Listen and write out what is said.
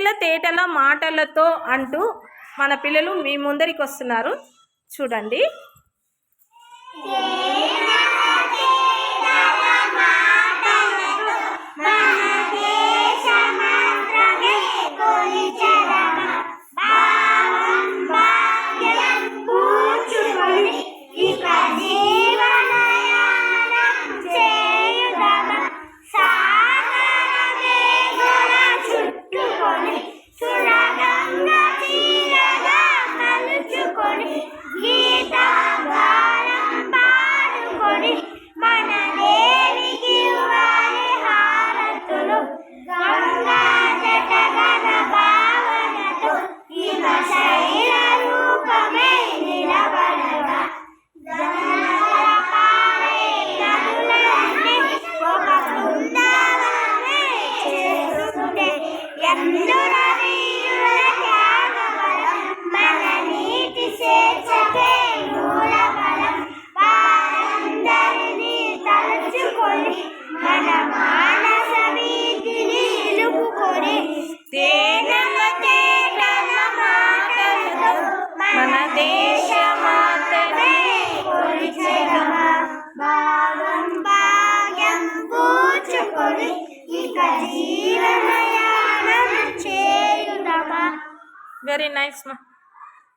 తేనెల తేటల మాటలతో అంటూ మన పిల్లలు మీ ముందరికి వస్తున్నారు. చూడండి. మన దేశమాతనే భావం భాగ్యం పూచుకొని ఇక జీవనయానం చేయుదమా. వెరీ నైస్ మా.